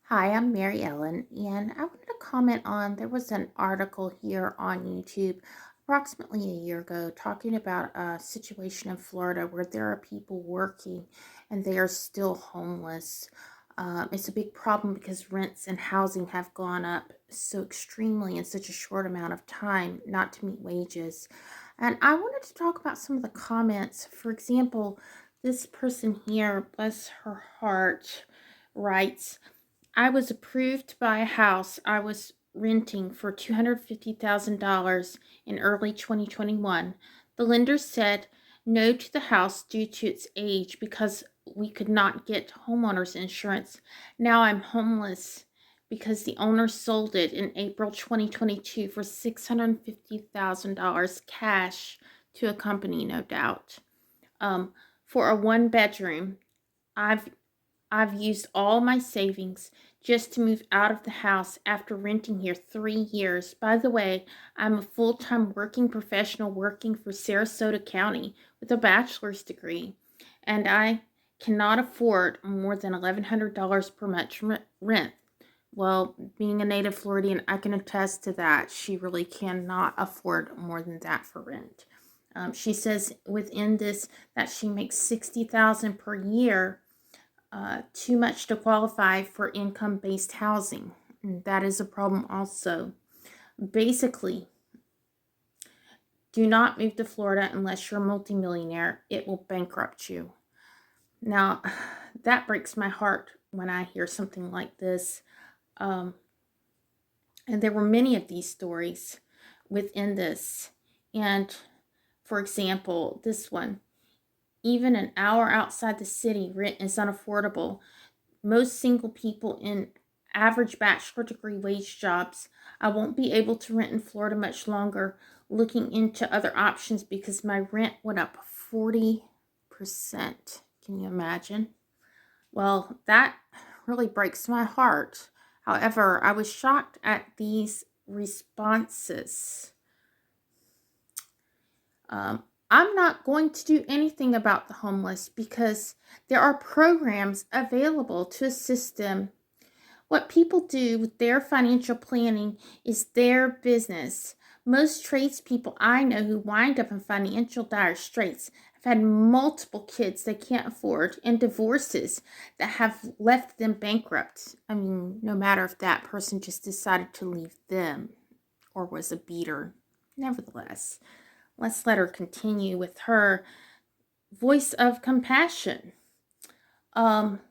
Hi, I'm Mary Ellen, and I wanted to comment on there was an article here on YouTube approximately a year ago talking about a situation in Florida where there are people working and they are still homeless. It's a big problem because rents and housing have gone up so extremely in such a short amount of time, not to meet wages. And I wanted to talk about some of the comments. For example, this person here, bless her heart, writes, I was approved by a house I was renting for $250,000 in early 2021. The lender said no to the house due to its age because we could not get homeowners insurance. Now I'm homeless because the owner sold it in April 2022 for $650,000 cash to a company, no doubt. For a one bedroom, I've I've used all my savings just to move out of the house after renting here 3 years. By the way, I'm a full-time working professional working for Sarasota County with a bachelor's degree, and I cannot afford more than $1,100 per month rent. Well, being a native Floridian, I can attest to that. She really cannot afford more than that for rent. She says within this that she makes $60,000 per year, too much to qualify for income-based housing. And that is a problem also. Basically, do not move to Florida unless you're a multimillionaire. It will bankrupt you. Now, that breaks my heart when I hear something like this. And there were many of these stories within this. And for example, this one, even an hour outside the city, rent is unaffordable. Most single people in average bachelor degree wage jobs. I won't be able to rent in Florida much longer. Looking into other options because my rent went up 40%. Can you imagine? Well, that really breaks my heart. However, I was shocked at these responses. I'm not going to do anything about the homeless because there are programs available to assist them. What people do with their financial planning is their business. Most tradespeople I know who wind up in financial dire straits have had multiple kids they can't afford and divorces that have left them bankrupt. I mean, no matter if that person just decided to leave them or was a beater. Nevertheless, let's let her continue with her voice of compassion. Um,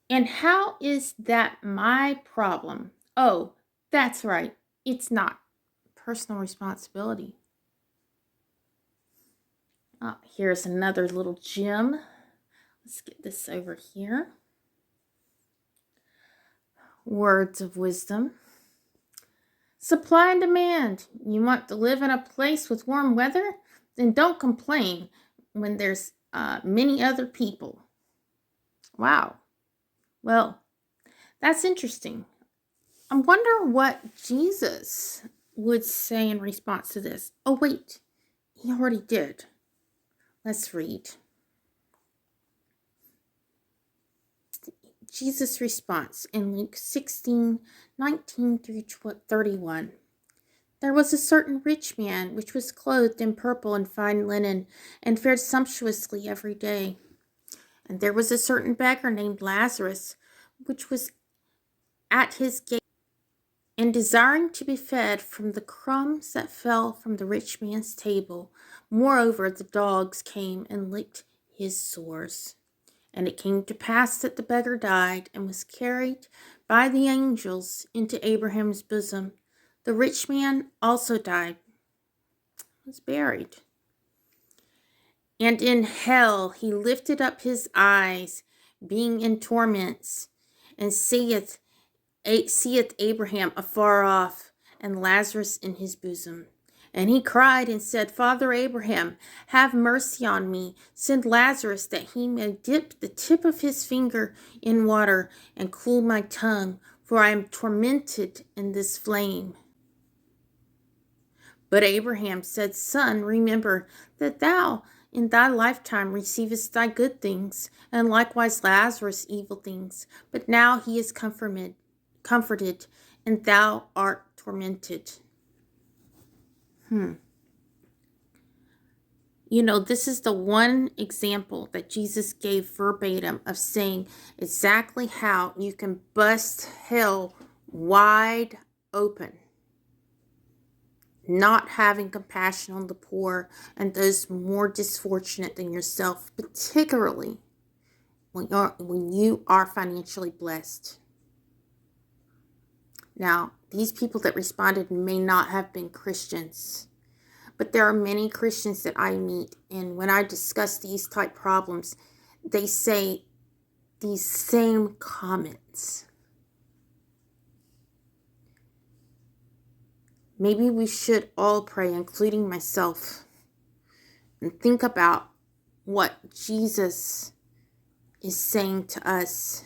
and how is that my problem? Oh, that's right. It's not personal responsibility. Here's another little gem. Let's get this over here. Words of wisdom. Supply and demand. You want to live in a place with warm weather? Then don't complain when there's many other people. Wow. Well, that's interesting. I wonder what Jesus would say in response to this. Oh, wait, he already did. Let's read. Jesus' response in Luke 16:19 through 31. There was a certain rich man which was clothed in purple and fine linen, and fared sumptuously every day. And there was a certain beggar named Lazarus, which was at his gate, and desiring to be fed from the crumbs that fell from the rich man's table. Moreover, the dogs came and licked his sores. And it came to pass that the beggar died and was carried by the angels into Abraham's bosom. The rich man also died, was buried. And in hell he lifted up his eyes, being in torments, and seeth Abraham afar off, and Lazarus in his bosom. And he cried and said, Father Abraham, have mercy on me. Send Lazarus that he may dip the tip of his finger in water and cool my tongue, for I am tormented in this flame. But Abraham said, Son, remember that thou In thy lifetime receivest thy good things, and likewise Lazarus evil things. But now he is comforted, and thou art tormented. This is the one example that Jesus gave verbatim of saying exactly how you can bust hell wide open. Not having compassion on the poor and those more disfortunate than yourself, particularly when you are financially blessed. Now, these people that responded may not have been Christians, but there are many Christians that I meet, and when I discuss these type problems, they say these same comments. Maybe we should all pray, including myself, and think about what Jesus is saying to us.